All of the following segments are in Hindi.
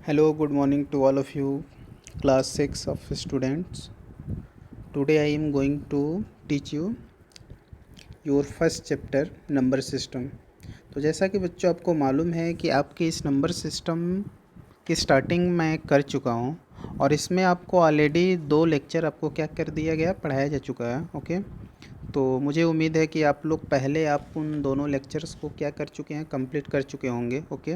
Hello, good morning to all of you, class 6 of students. Today I am going to teach you your first chapter number system. तो जैसा कि बच्चों आपको मालूम है कि आपके इस नंबर सिस्टम की स्टार्टिंग मैं कर चुका हूँ और इसमें आपको ऑलरेडी 2 लेक्चर आपको क्या कर दिया गया, पढ़ाया जा चुका है। ओके, तो मुझे उम्मीद है कि आप लोग पहले आप उन दोनों लेक्चर्स को क्या कर चुके हैं, कंप्लीट कर चुके होंगे। ओके,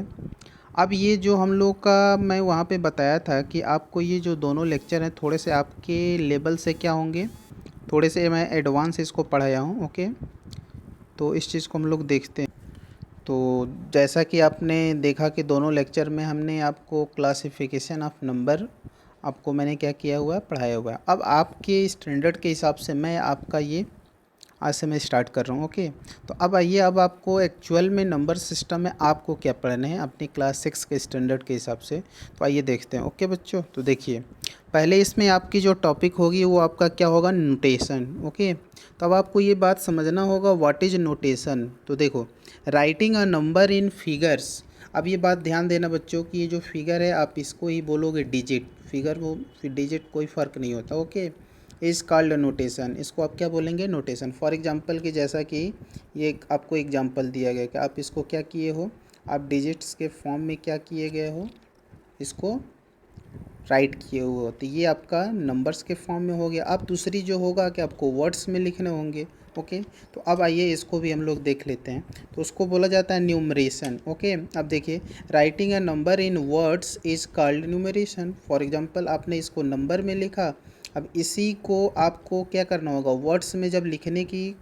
अब ये जो हम लोग का मैं वहाँ पे बताया था कि आपको ये जो दोनों लेक्चर हैं थोड़े से आपके लेवल से क्या होंगे, थोड़े से मैं एडवांस इसको पढ़ाया हूँ। ओके, तो इस चीज़ को हम लोग देखते हैं। तो जैसा कि आपने देखा कि दोनों लेक्चर में हमने आपको क्लासिफिकेशन ऑफ नंबर आपको मैंने क्या किया हुआ है, पढ़ाया हुआ है। अब आपके स्टैंडर्ड के हिसाब से मैं आपका ये आज से मैं स्टार्ट कर रहा हूँ। ओके, तो अब आइए, अब आपको एक्चुअल में नंबर सिस्टम में आपको क्या पढ़ना है अपनी क्लास 6 के स्टैंडर्ड के हिसाब से। तो आइए देखते हैं। ओके बच्चों, तो देखिए पहले इसमें आपकी जो टॉपिक होगी वो आपका क्या होगा, नोटेशन। ओके, तो अब आपको ये बात समझना होगा व्हाट इज़ नोटेशन। तो देखो, writing a number in figures. अब ये बात ध्यान देना बच्चों कि ये जो फिगर है आप इसको ही बोलोगे डिजिट, फिगर वो डिजिट कोई फ़र्क नहीं होता। ओके, इज़ कॉल्ड नोटेशन, इसको आप क्या बोलेंगे, नोटेशन। फॉर एग्जांपल कि जैसा कि ये आपको एग्जांपल दिया गया कि आप इसको क्या किए हो, आप डिजिट्स के फॉर्म में क्या किए गए हो, इसको राइट किए हुए हो, तो ये आपका नंबर्स के फॉर्म में हो गया। अब दूसरी जो होगा कि आपको वर्ड्स में लिखने होंगे। ओके, तो अब आइए इसको भी हम लोग देख लेते हैं। तो उसको बोला जाता है न्यूमरेशन। ओके, अब देखिए, writing a number in words is called numeration. For example आपने इसको नंबर में लिखा, अब इसी को आपको क्या करना होगा, वर्ड्स में जब लिखने की,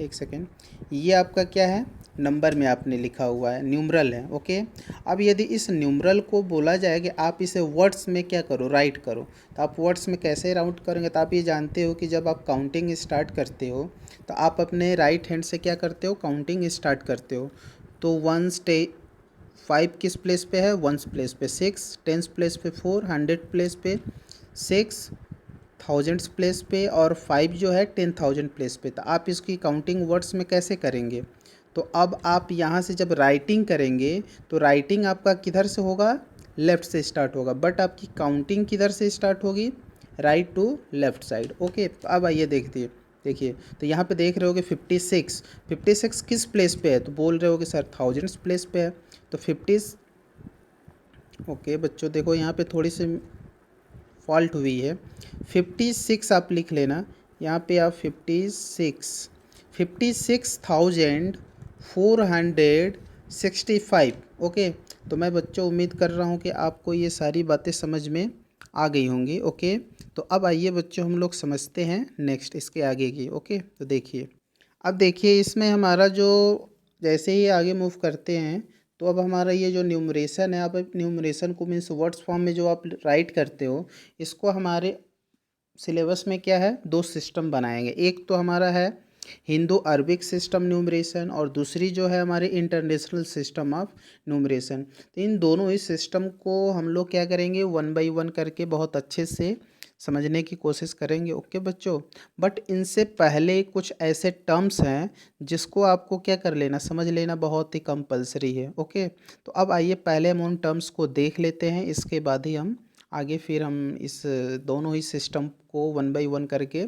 एक सेकेंड, ये आपका क्या है, नंबर में आपने लिखा हुआ है, न्यूमरल है। ओके, अब यदि इस न्यूमरल को बोला जाए कि आप इसे वर्ड्स में क्या करो, राइट करो, तो आप वर्ड्स में कैसे राउट करेंगे। तो आप ये जानते हो कि जब आप काउंटिंग स्टार्ट करते हो तो आप अपने राइट हैंड से क्या करते हो, काउंटिंग स्टार्ट करते हो। तो 5 किस प्लेस पे है, 1 प्लेस पे, 6 10 प्लेस पे, 4 100 प्लेस पे, 6 थाउजेंड्स प्लेस पे, और 5 जो है 10,000 प्लेस पे। तो आप इसकी काउंटिंग वर्ड्स में कैसे करेंगे। तो अब आप यहाँ से जब राइटिंग करेंगे तो राइटिंग आपका किधर से होगा, लेफ़्ट से स्टार्ट होगा, बट आपकी काउंटिंग किधर से स्टार्ट होगी, right to left side. Okay, तो अब आइए देखते हैं। देखिए, तो यहाँ पे देख रहे हो कि 56 किस प्लेस पे है, तो बोल रहे हो कि सर थाउजेंड्स प्लेस पे है। तो 50, ओके बच्चों देखो यहाँ पे थोड़ी सी फॉल्ट हुई है, 56 आप लिख लेना यहाँ पे, आप 56,465। ओके, तो मैं बच्चों उम्मीद कर रहा हूँ कि आपको ये सारी बातें समझ में आ गई होंगी। ओके, तो अब आइए बच्चों हम लोग समझते हैं नेक्स्ट इसके आगे की। ओके, तो देखिए, अब देखिए इसमें हमारा जो, जैसे ही आगे मूव करते हैं तो अब हमारा ये जो न्यूमरेशन है, आप न्यूमरेशन को मीन्स वर्ड्स फॉर्म में जो आप राइट करते हो, इसको हमारे सिलेबस में क्या है, 2 सिस्टम बनाएंगे। एक तो हमारा है हिंदू अरबिक सिस्टम न्यूमरेशन, और दूसरी जो है हमारे इंटरनेशनल सिस्टम ऑफ न्यूमरेशन। तो इन दोनों ही सिस्टम को हम लोग क्या करेंगे, 1 बाई 1 करके बहुत अच्छे से समझने की कोशिश करेंगे। ओके बच्चों, बट इनसे पहले कुछ ऐसे टर्म्स हैं जिसको आपको क्या कर लेना, समझ लेना बहुत ही कंपलसरी है। ओके, तो अब आइए पहले हम उन टर्म्स को देख लेते हैं, इसके बाद ही हम आगे फिर हम इस दोनों ही सिस्टम को 1 बाई 1 करके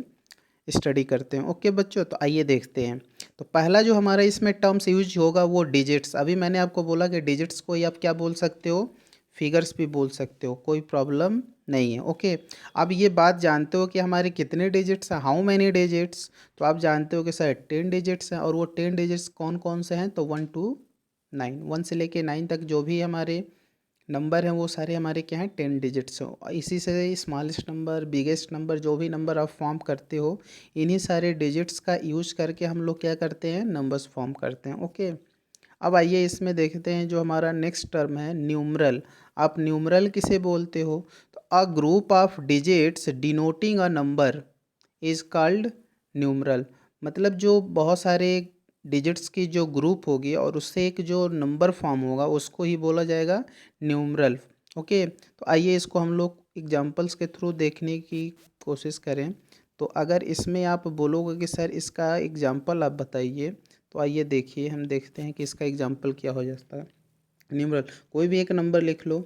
स्टडी करते हैं। ओके बच्चों, तो आइए देखते हैं। तो पहला जो हमारा इसमें टर्म्स यूज होगा वो डिजिट्स। अभी मैंने आपको बोला कि डिजिट्स को ही आप क्या बोल सकते हो, फिगर्स भी बोल सकते हो, कोई प्रॉब्लम नहीं है। ओके, अब ये बात जानते हो कि हमारे कितने डिजिट्स हैं, हाउ मैनी डिजिट्स। तो आप जानते हो कि सर 10 डिजिट्स हैं, और वो 10 डिजिट्स कौन कौन से हैं, तो 1 to 9, 1 से लेके 9 तक जो भी हमारे नंबर हैं वो सारे हमारे क्या हैं, 10 डिजिट्स हो। इसी से स्मॉलेस्ट नंबर, बिगेस्ट नंबर, जो भी नंबर आप फॉर्म करते हो, इन्हीं सारे डिजिट्स का यूज करके हम लोग क्या करते हैं, नंबर्स फॉर्म करते हैं। ओके, अब आइए इसमें देखते हैं जो हमारा नेक्स्ट टर्म है न्यूमरल। आप न्यूमरल किसे बोलते हो, तो a group of digits denoting a number is called numeral. मतलब जो बहुत सारे डिजिट्स की जो ग्रुप होगी और उससे एक जो नंबर फॉर्म होगा उसको ही बोला जाएगा न्यूमरल। ओके, तो आइए इसको हम लोग एग्जांपल्स के थ्रू देखने की कोशिश करें। तो अगर इसमें आप बोलोगे कि सर इसका एग्जांपल आप बताइए, तो आइए देखिए, हम देखते हैं कि इसका एग्जांपल क्या हो जाता है। न्यूमरल, कोई भी एक नंबर लिख लो,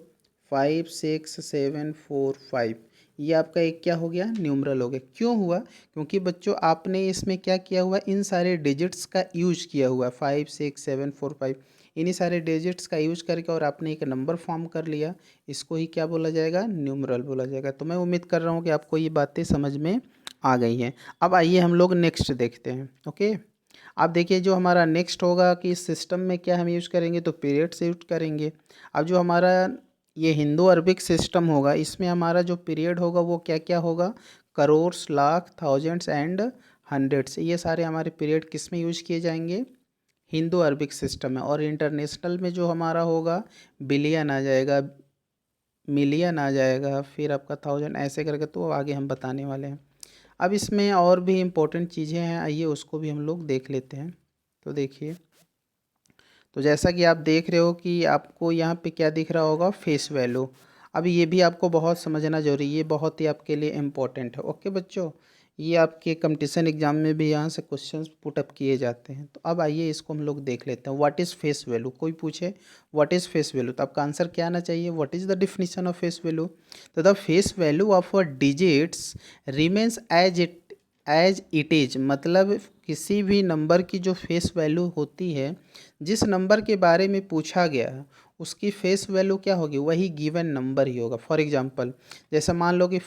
5 6 7 4 5, ये आपका एक क्या हो गया, न्यूमरल हो गया। क्यों हुआ? क्योंकि बच्चों आपने इसमें क्या किया हुआ, इन सारे डिजिट्स का यूज किया हुआ, 5 6 7 4 5, इन्हीं सारे डिजिट्स का यूज करके और आपने एक नंबर फॉर्म कर लिया, इसको ही क्या बोला जाएगा, न्यूमरल बोला जाएगा। तो मैं उम्मीद कर रहा हूँ कि आपको ये बातें समझ में आ गई हैं। अब आइए हम लोग नेक्स्ट देखते हैं। ओके, अब देखिए जो हमारा नेक्स्ट होगा कि इस सिस्टम में क्या हम यूज करेंगे, तो पीरियड से यूज करेंगे। अब जो हमारा ये हिंदू अरबिक सिस्टम होगा, इसमें हमारा जो पीरियड होगा वो क्या क्या होगा, crores, lakh, thousands and hundreds, ये सारे हमारे पीरियड किस में यूज किए जाएंगे, हिंदू अरबिक सिस्टम में। और इंटरनेशनल में जो हमारा होगा, बिलियन आ जाएगा, मिलियन आ जाएगा, फिर आपका थाउजेंड, ऐसे करके तो आगे हम बताने वाले हैं। अब इसमें और भी इम्पोर्टेंट चीज़ें हैं, आइए उसको भी हम लोग देख लेते हैं। तो देखिए, तो जैसा कि आप देख रहे हो कि आपको यहाँ पे क्या दिख रहा होगा, फेस वैल्यू। अब ये भी आपको बहुत समझना जरूरी है, ये बहुत ही आपके लिए इम्पोर्टेंट है। ओके बच्चों, ये आपके कंपटीशन एग्जाम में भी यहाँ से क्वेश्चंस पुटअप किए जाते हैं। तो अब आइए इसको हम लोग देख लेते हैं। व्हाट इज़ फेस वैल्यू, कोई पूछे व्हाट इज़ फेस वैल्यू, तो आपका आंसर क्या आना चाहिए, what is the definition of face value. तो the face value of a digits remains as it is, मतलब किसी भी नंबर की जो फेस वैल्यू होती है, जिस नंबर के बारे में पूछा गया है उसकी फेस वैल्यू क्या होगी, वही गिवन नंबर ही होगा। फॉर एग्जांपल जैसे मान लो कि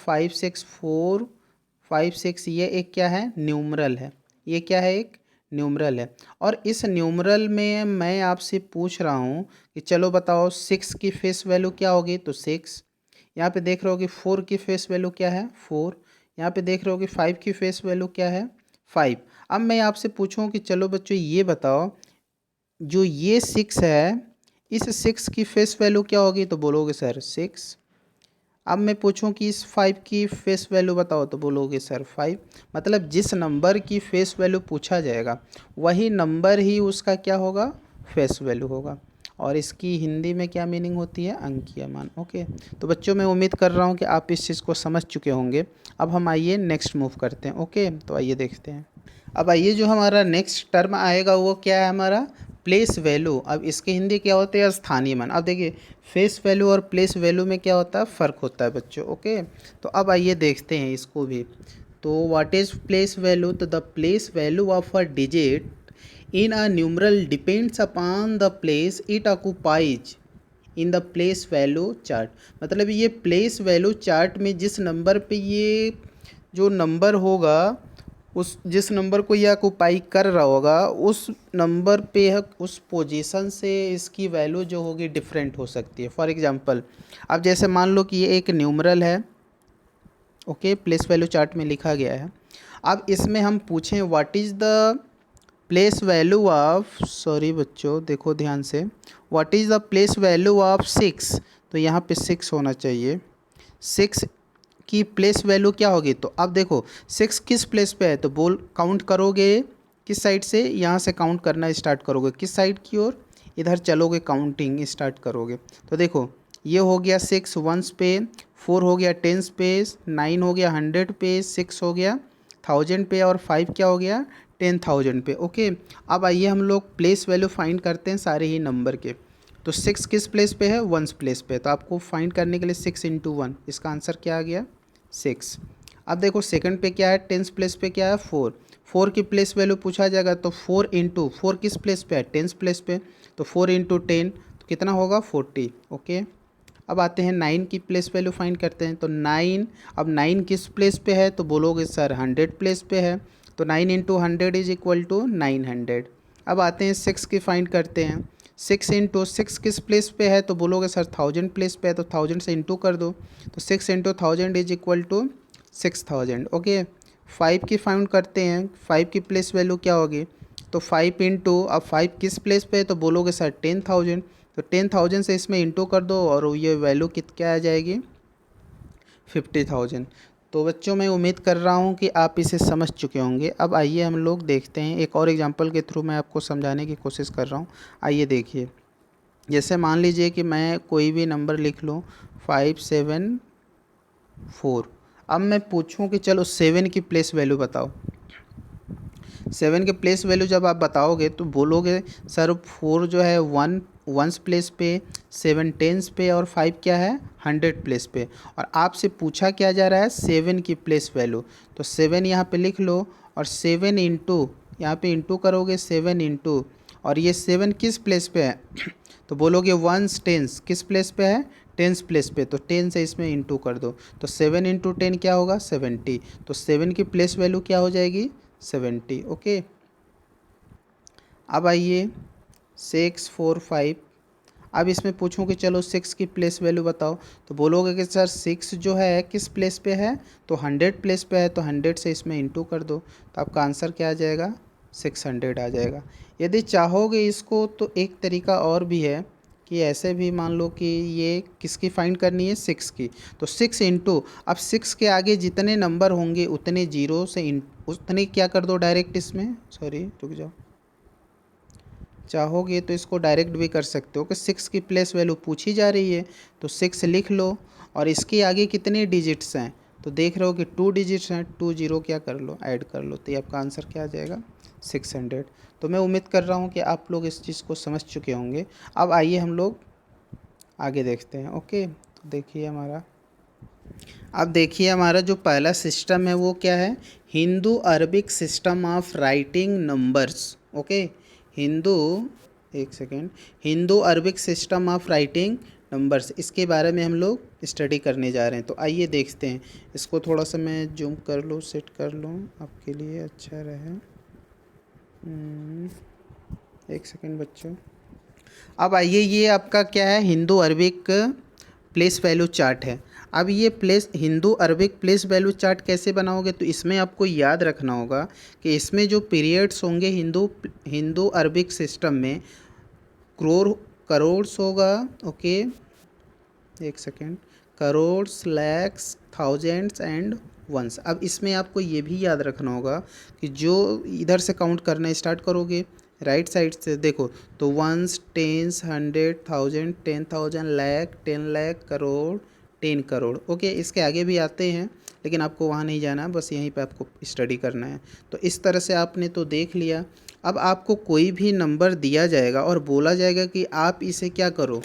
5 6 ये एक क्या है, न्यूमरल है, ये क्या है, एक न्यूमरल है। और इस न्यूमरल में मैं आपसे पूछ रहा हूँ कि चलो बताओ 6 की फेस वैल्यू क्या होगी, तो 6। यहाँ पे देख रहे हो कि 4 की फेस वैल्यू क्या है, 4। यहाँ पे देख रहे हो कि 5 की फेस वैल्यू क्या है, 5। अब मैं आपसे पूछूं कि चलो बच्चों ये बताओ, जो ये 6 है, इस 6 की फेस वैल्यू क्या होगी, तो बोलोगे सर 6। अब मैं पूछूं कि इस 5 की फेस वैल्यू बताओ, तो बोलोगे सर 5। मतलब जिस नंबर की फेस वैल्यू पूछा जाएगा वही नंबर ही उसका क्या होगा, फेस वैल्यू होगा। और इसकी हिंदी में क्या मीनिंग होती है, अंकीय मान। ओके, तो बच्चों मैं उम्मीद कर रहा हूँ कि आप इस चीज़ को समझ चुके होंगे। अब हम आइए नेक्स्ट मूव करते हैं। ओके, तो आइए देखते हैं। अब आइए जो हमारा नेक्स्ट टर्म आएगा वो क्या है, हमारा प्लेस वैल्यू। अब इसके हिंदी क्या होते हैं, स्थानीय मान। अब देखिए फेस वैल्यू और प्लेस वैल्यू में क्या होता है, फ़र्क होता है बच्चों। ओके, तो अब आइए देखते हैं इसको भी। तो व्हाट इज़ प्लेस वैल्यू, तो the place value of a digit in a numeral depends upon the place it occupies in the place value chart. मतलब ये प्लेस वैल्यू चार्ट में जिस नंबर पे ये जो नंबर होगा, उस जिस नंबर को ये ऑक्यूपाई कर रहा होगा उस नंबर पे उस पोजीशन से इसकी वैल्यू जो होगी डिफरेंट हो सकती है। फॉर एग्जांपल अब जैसे मान लो कि ये एक न्यूमरल है, ओके, प्लेस वैल्यू चार्ट में लिखा गया है। अब इसमें हम पूछें what is the place value of, sorry बच्चों देखो ध्यान से, what is the place value of 6, तो यहाँ पे 6 होना चाहिए। 6 की प्लेस वैल्यू क्या होगी, तो अब देखो 6 किस प्लेस पे है, तो बोल काउंट करोगे किस साइड से, यहाँ से काउंट करना स्टार्ट करोगे किस साइड की ओर, इधर चलोगे, काउंटिंग स्टार्ट करोगे। तो देखो ये हो गया 6 वंस पे, 4 हो गया टेंस पे, 9 हो गया 100 पे, 6 हो गया 1000 पे, और 5 क्या हो गया 10,000 पे। ओके, अब आइए हम लोग प्लेस वैल्यू फाइंड करते हैं सारे ही नंबर के। तो 6 किस प्लेस पे है, वंस प्लेस पे, तो आपको फाइंड करने के लिए 6 इंटू 1, इसका आंसर क्या आ गया 6। अब देखो सेकंड पे क्या है, टेंस प्लेस पे क्या है 4, 4 की प्लेस वैल्यू पूछा जाएगा तो 4 इंटू 4 किस प्लेस पे है, टेंस प्लेस पे, तो 4 इंटू 10 तो कितना होगा 40। ओके, अब आते हैं 9 की प्लेस वैल्यू फाइंड करते हैं। तो 9, अब 9 किस प्लेस पे है, तो बोलोगे सर 100 प्लेस पे है, तो 9 इंटू 100 इज इक्वल टू 900। अब आते हैं 6 की फाइंड करते हैं। 6 इंटू 6 किस प्लेस पे है, तो बोलोगे सर 1000 प्लेस पे है, तो 1000 से इंटू कर दो, तो 6 into 1000 is equal to 6000। Okay, 5 की फाइंड करते हैं, 5 की प्लेस वैल्यू क्या होगी, तो 5 इंटू, अब 5 किस प्लेस पे है, तो बोलोगे सर 10,000, तो 10,000 से इसमें इंटू कर दो और ये वैल्यू क्या आ जाएगी 50,000। तो बच्चों मैं उम्मीद कर रहा हूँ कि आप इसे समझ चुके होंगे। अब आइए हम लोग देखते हैं, एक और एग्जांपल के थ्रू मैं आपको समझाने की कोशिश कर रहा हूँ। आइए देखिए, जैसे मान लीजिए कि मैं कोई भी नंबर लिख लूँ 574। अब मैं पूछूं कि चलो 7 की प्लेस वैल्यू बताओ। 7 के प्लेस वैल्यू जब आप बताओगे तो बोलोगे सर 4 जो है वंस प्लेस पे, 7 टेंस पे और 5 क्या है 100 प्लेस पे। और आपसे पूछा क्या जा रहा है 7 की प्लेस वैल्यू। तो 7 यहाँ पे लिख लो और 7 इंटू यहाँ पे इंटू करोगे 7 इंटू और ये 7 किस प्लेस पे है तो बोलोगे वंस टेंस किस प्लेस पे है टेंस प्लेस पे। तो 10 से इसमें इंटू कर दो तो 7 इंटू 10 क्या होगा 70। तो 7 की प्लेस वैल्यू क्या हो जाएगी 70। ओके, अब आइए 6 4 5। अब इसमें पूछूं कि चलो 6 की प्लेस वैल्यू बताओ तो बोलोगे कि सर 6 जो है किस प्लेस पे है तो 100 प्लेस पे है। तो 100 से इसमें इंटू कर दो तो आपका आंसर क्या आ जाएगा 600 आ जाएगा। यदि चाहोगे इसको तो एक तरीका और भी है कि ऐसे भी मान लो कि ये किसकी फाइंड करनी है 6 की। तो 6 इंटू अब 6 के आगे जितने नंबर होंगे उतने जीरो से उतने क्या कर दो डायरेक्ट इसमें, सॉरी रुक जाओ, चाहोगे तो इसको डायरेक्ट भी कर सकते हो कि 6 की प्लेस वैल्यू पूछी जा रही है तो 6 लिख लो और इसके आगे कितने डिजिट्स हैं तो देख रहे हो कि 2 डिजिट्स हैं, 2 जीरो क्या कर लो ऐड कर लो तो ये आपका आंसर क्या आ जाएगा 600। तो मैं उम्मीद कर रहा हूँ कि आप लोग इस चीज़ को समझ चुके होंगे। अब आइए हम लोग आगे देखते हैं। ओके, तो देखिए अब देखिए हमारा जो पहला सिस्टम है वो क्या है Hindu Arabic system of writing numbers. Okay, Hindu एक second Hindu Arabic system of writing numbers, इसके बारे में हम लोग स्टडी करने जा रहे हैं। तो आइए देखते हैं। इसको थोड़ा सा मैं जूम कर लूँ सेट कर लूँ आपके लिए अच्छा रहे। एक सेकेंड बच्चों, अब आइए ये आपका क्या है Hindu Arabic place value chart है। अब ये place Hindu Arabic place value chart कैसे बनाओगे तो इसमें आपको याद रखना होगा कि इसमें जो पीरियड्स होंगे हिंदू अरबिक सिस्टम में करोड़्स होगा। ओके, एक second, crores lakhs thousands and ones. अब इसमें आपको ये भी याद रखना होगा कि जो इधर से काउंट करना स्टार्ट करोगे राइट साइड से देखो तो ones tens 100,000 10,000 lakh 10 lakh crore 10 crore. Okay, इसके आगे भी आते हैं लेकिन आपको वहाँ नहीं जाना, बस यहीं पे आपको स्टडी करना है। तो इस तरह से आपने तो देख लिया। अब आपको कोई भी नंबर दिया जाएगा और बोला जाएगा कि आप इसे क्या करो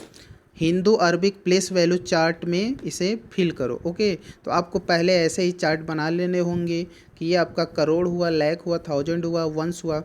Hindu Arabic place value chart में इसे फिल करो। ओके, तो आपको पहले ऐसे ही चार्ट बना लेने होंगे कि ये आपका करोड़ हुआ, लाख हुआ, थाउजेंड हुआ, वंस हुआ।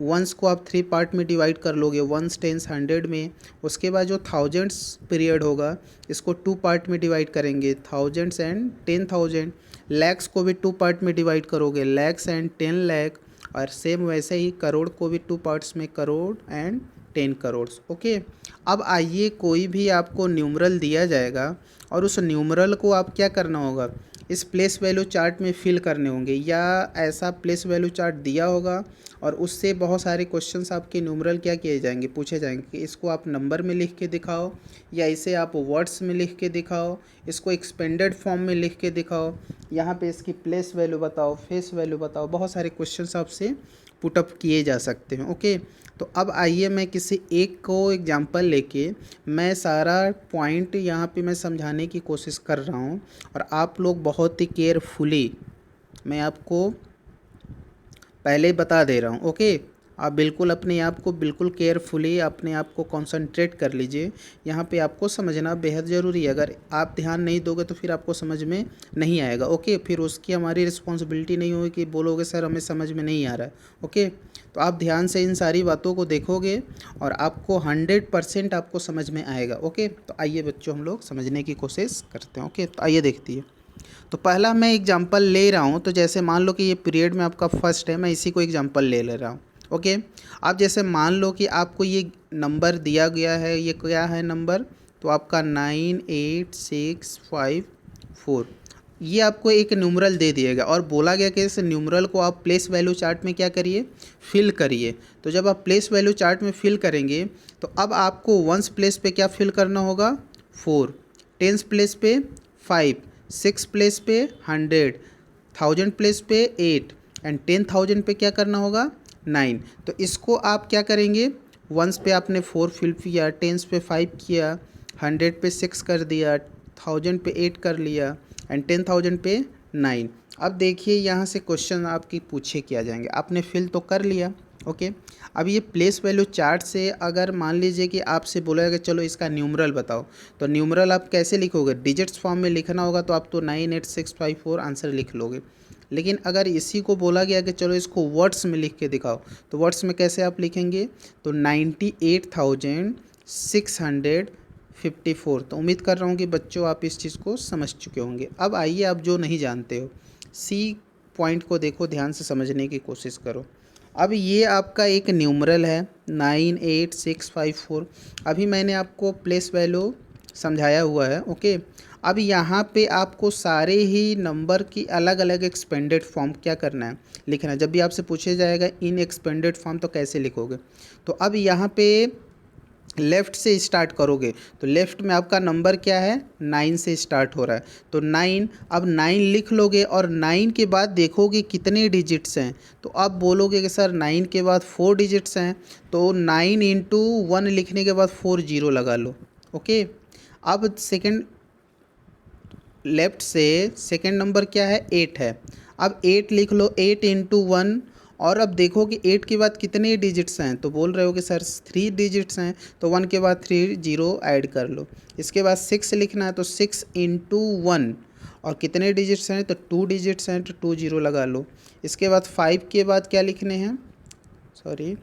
वंस को आप 3 पार्ट में डिवाइड कर लोगे, वंस टेंस 100 में। उसके बाद जो थाउजेंड्स पीरियड होगा इसको 2 पार्ट में डिवाइड करेंगे, थाउजेंड्स एंड 10,000। लैक्स को भी 2 पार्ट में डिवाइड करोगे, लैक्स एंड 10 लाख। और सेम वैसे ही करोड़ को भी 2 पार्ट्स में, करोड़ एंड 10 करोड़। ओके, अब आइए कोई भी आपको न्यूमरल दिया जाएगा और उस न्यूमरल को आप क्या करना होगा इस प्लेस वैल्यू चार्ट में फिल करने होंगे, या ऐसा प्लेस वैल्यू चार्ट दिया होगा और उससे बहुत सारे क्वेश्चंस आपके न्यूमरल क्या किए जाएंगे पूछे जाएंगे कि इसको आप नंबर में लिख के दिखाओ या इसे आप वर्ड्स में लिख के दिखाओ, इसको एक्सपेंडेड फॉर्म में लिख के दिखाओ, यहाँ पे इसकी प्लेस वैल्यू बताओ, फेस वैल्यू बताओ। बहुत सारे क्वेश्चंस आपसे पुटअप किए जा सकते हैं। ओके, तो अब आइए मैं किसी एक को एग्जांपल लेके मैं सारा पॉइंट यहाँ पे मैं समझाने की कोशिश कर रहा हूँ और आप लोग बहुत ही केयरफुली मैं आपको पहले ही बता दे रहा हूँ। ओके, आप बिल्कुल अपने आप को बिल्कुल केयरफुली अपने आप को कंसंट्रेट कर लीजिए। यहाँ पे आपको समझना बेहद ज़रूरी है। अगर आप ध्यान नहीं दोगे तो फिर आपको समझ में नहीं आएगा। ओके, फिर उसकी हमारी रिस्पॉन्सिबिलिटी नहीं होगी कि बोलोगे सर हमें समझ में नहीं आ रहा है। ओके, तो आप ध्यान से इन सारी बातों को देखोगे और आपको 100% आपको समझ में आएगा। ओके, तो आइए बच्चों हम लोग समझने की कोशिश करते हैं। ओके, तो आइए देखते हैं। तो पहला मैं एग्जांपल ले रहा हूँ, तो जैसे मान लो कि ये पीरियड में आपका फर्स्ट है, मैं इसी को एग्जांपल ले रहा हूँ। ओके, आप जैसे मान लो कि आपको ये नंबर दिया गया है, ये क्या है नंबर तो आपका 98654। ये आपको एक न्यूमरल दे दिएगा और बोला गया कि इस न्यूमरल को आप प्लेस वैल्यू चार्ट में क्या करिए फिल करिए। तो जब आप प्लेस वैल्यू चार्ट में फिल करेंगे तो अब आपको वंस प्लेस पे क्या फिल करना होगा 4, टेंस प्लेस पे 5, 6 प्लेस पे 100, 1000 प्लेस पे 8 एंड 10,000 पे क्या करना होगा 9। तो इसको आप क्या करेंगे वंस पे आपने 4 फिल किया, टेंस पे 5 किया, 100 पे 6 कर दिया, 1000 पे 8 कर लिया एंड 10,000 पे 9। अब देखिए यहाँ से क्वेश्चन आपकी पूछे किया जाएंगे। आपने फिल तो कर लिया। ओके। अब ये प्लेस वैल्यू चार्ट से अगर मान लीजिए कि आपसे बोला कि चलो इसका न्यूमरल बताओ, तो न्यूमरल आप कैसे लिखोगे? डिजिट्स फॉर्म में लिखना होगा तो आप तो 98654 आंसर लिख लोगे। लेकिन अगर इसी को बोला गया कि चलो इसको वर्ड्स में लिख के दिखाओ, तो वर्ड्स में कैसे आप लिखेंगे? तो 98,654। तो उम्मीद कर रहा हूँ कि बच्चों आप इस चीज़ को समझ चुके होंगे। अब आइए आप जो नहीं जानते हो, सी पॉइंट को देखो, ध्यान से समझने की कोशिश करो। अब ये आपका एक न्यूमरल है 98654। अभी मैंने आपको प्लेस वैल्यू समझाया हुआ है, ओके। अब यहाँ पे आपको सारे ही नंबर की अलग अलग एक्सपेंडेड फॉर्म क्या करना है, लिखना है। जब भी आपसे पूछे जाएगा इन एक्सपेंडेड फॉर्म तो कैसे लिखोगे, तो अब यहाँ पे लेफ़्ट से स्टार्ट करोगे, तो लेफ़्ट में आपका नंबर क्या है? 9 से स्टार्ट हो रहा है, तो 9। अब 9 लिख लोगे और 9 के बाद देखोगे कितने डिजिट्स हैं, तो आप बोलोगे कि सर 9 के बाद 4 डिजिट्स हैं, तो 9 इंटू 1 लिखने के बाद 4 जीरो लगा लो, ओके। अब सेकंड लेफ़्ट से सेकंड नंबर क्या है? 8 है। अब 8 लिख लो, 8 इंटू 1। और अब देखो कि 8 के बाद कितने डिजिट्स हैं, तो बोल रहे हो कि सर 3 डिजिट्स हैं, तो 1 के बाद 3 जीरो ऐड कर लो। इसके बाद 6 लिखना है, तो 6 इंटू 1। और कितने डिजिट्स हैं? तो 2 डिजिट्स हैं, तो 2 जीरो लगा लो। इसके बाद 5 के बाद क्या लिखने हैं? सॉरी,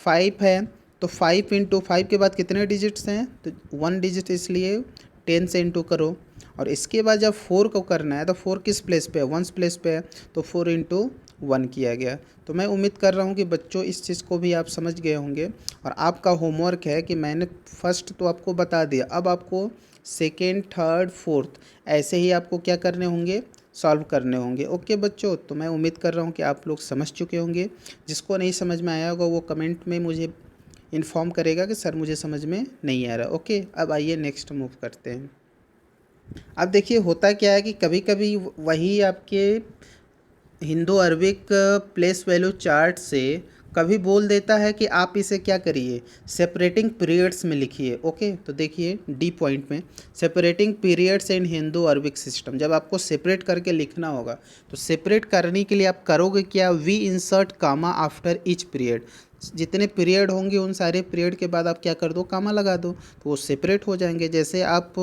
5 है, तो 5 इंटू 5 के बाद कितने डिजिट्स हैं? तो 1 डिजिट, इसलिए 10 से इंटू करो। और इसके बाद जब 4 को करना है, तो 4 किस प्लेस पे है? 1 प्लेस पे है, तो 4 इंटू 1 किया गया। तो मैं उम्मीद कर रहा हूँ कि बच्चों इस चीज़ को भी आप समझ गए होंगे। और आपका होमवर्क है कि मैंने फर्स्ट तो आपको बता दिया, अब आपको सेकेंड, थर्ड, फोर्थ ऐसे ही आपको क्या करने होंगे? सॉल्व करने होंगे। ओके बच्चों, तो मैं उम्मीद कर रहा हूँ कि आप लोग समझ चुके होंगे। जिसको नहीं समझ में आया होगा वो कमेंट में मुझे इन्फॉर्म करेगा कि सर मुझे समझ में नहीं आ रहा। ओके, अब आइए नेक्स्ट मूव करते हैं। अब देखिए होता क्या है कि कभी कभी वही आपके Hindu Arabic place value chart से कभी बोल देता है कि आप इसे क्या करिए, सेपरेटिंग पीरियड्स में लिखिए। ओके, तो देखिए डी पॉइंट में सेपरेटिंग पीरियड्स इन हिंदू अरबिक सिस्टम। जब आपको सेपरेट करके लिखना होगा, तो सेपरेट करने के लिए आप करोगे क्या? We insert comma after each period. जितने पीरियड होंगे उन सारे पीरियड के बाद आप क्या कर दो? कामा लगा दो, तो वो सेपरेट हो जाएंगे। जैसे आप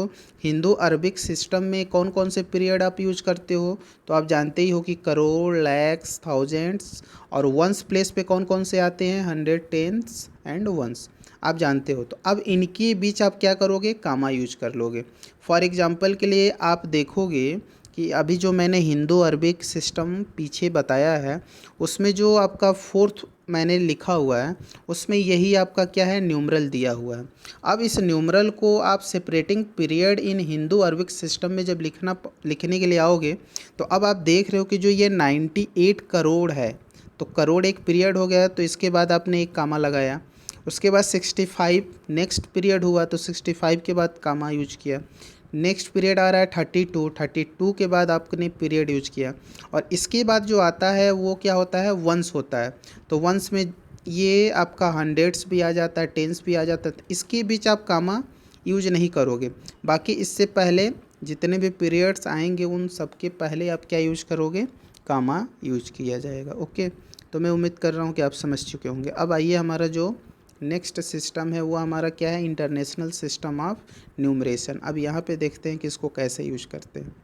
हिंदू अरबिक सिस्टम में कौन कौन से पीरियड आप यूज करते हो, तो आप जानते ही हो कि करोड़, लैक्स, थाउजेंड्स, और वंस प्लेस पे कौन कौन से आते हैं? 100, टेंस एंड वंस, आप जानते हो। तो अब इनके बीच आप क्या करोगे? कामा यूज कर लोगे। फॉर एग्जांपल के लिए आप देखोगे कि अभी जो मैंने हिंदू अरबिक सिस्टम पीछे बताया है, उसमें जो आपका फोर्थ मैंने लिखा हुआ है, उसमें यही आपका क्या है? न्यूमरल दिया हुआ है। अब इस न्यूमरल को आप separating period in Hindu Arabic system में जब लिखने के लिए आओगे, तो अब आप देख रहे हो कि जो ये 98 करोड़ है, तो करोड़ एक पीरियड हो गया, तो इसके बाद आपने एक कामा लगाया। उसके बाद 65 नेक्स्ट पीरियड हुआ, तो 65 के बाद कामा यूज किया। नेक्स्ट पीरियड आ रहा है 32 के बाद आपने पीरियड यूज किया। और इसके बाद जो आता है वो क्या होता है? वंस होता है। तो वंस में ये आपका हंड्रेड्स भी आ जाता है, टेंस भी आ जाता है, तो इसके बीच आप कामा यूज नहीं करोगे। बाकी इससे पहले जितने भी पीरियड्स आएंगे उन सब के पहले आप क्या यूज करोगे? कामा यूज किया जाएगा। ओके, तो मैं उम्मीद कर रहा हूँ कि आप समझ चुके होंगे। अब आइए हमारा जो नेक्स्ट सिस्टम है वो हमारा क्या है? International system of numeration. अब यहाँ पे देखते हैं कि इसको कैसे यूज करते हैं।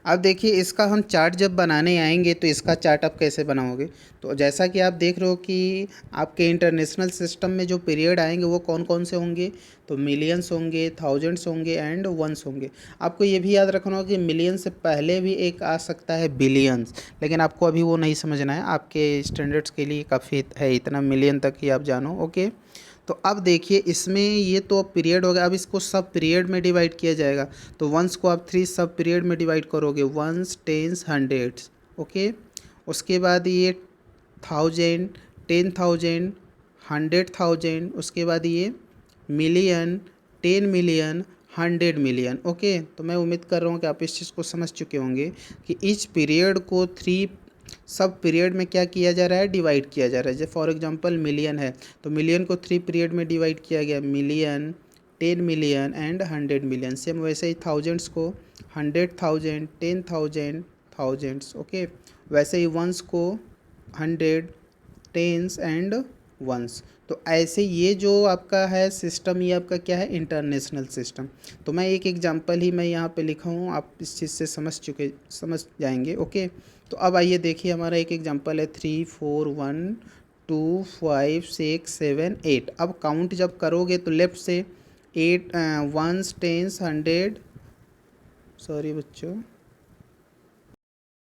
अब देखिए इसका हम चार्ट जब बनाने आएंगे, तो इसका चार्ट आप कैसे बनाओगे? तो जैसा कि आप देख रहे हो कि आपके इंटरनेशनल सिस्टम में जो पीरियड आएंगे वो कौन कौन से होंगे? तो मिलियंस होंगे, थाउजेंड्स होंगे एंड वंस होंगे। आपको ये भी याद रखना होगा कि मिलियन से पहले भी एक आ सकता है बिलियंस, लेकिन आपको अभी वो नहीं समझना है, आपके स्टैंडर्ड्स के लिए काफ़ी है इतना, मिलियन तक ही आप जानो। ओके, तो अब देखिए इसमें ये तो पीरियड हो गया। अब इसको सब पीरियड में डिवाइड किया जाएगा, तो वंस को आप 3 सब पीरियड में डिवाइड करोगे, वंस, टेंस, हंड्रेड्स। ओके, उसके बाद ये 1000, 10,000, 100,000, उसके बाद ये मिलियन, 10 मिलियन, 100 मिलियन। ओके, तो मैं उम्मीद कर रहा हूँ कि आप इस चीज़ को समझ चुके होंगे कि इस पीरियड को 3 सब पीरियड में क्या किया जा रहा है? डिवाइड किया जा रहा है। जैसे फॉर एग्जांपल मिलियन है, तो मिलियन को 3 पीरियड में डिवाइड किया गया, million, 10 million and 100 million. Same वैसे ही थाउजेंड्स को 100,000, 10,000, थाउजेंड्स। ओके, वैसे ही वंस को 100, टेंस एंड वंस। तो ऐसे ये जो आपका है सिस्टम, ये आपका क्या है, इंटरनेशनल सिस्टम। तो मैं एक एग्जांपल ही मैं यहाँ पे लिखा हूँ, आप इस चीज़ से समझ जाएंगे। ओके, तो अब आइए देखिए, हमारा एक एग्जांपल है 3 4 1 2 5 6 7 8। अब काउंट जब करोगे तो लेफ्ट से 8 वंस टेंस हंड्रेड, सॉरी बच्चों,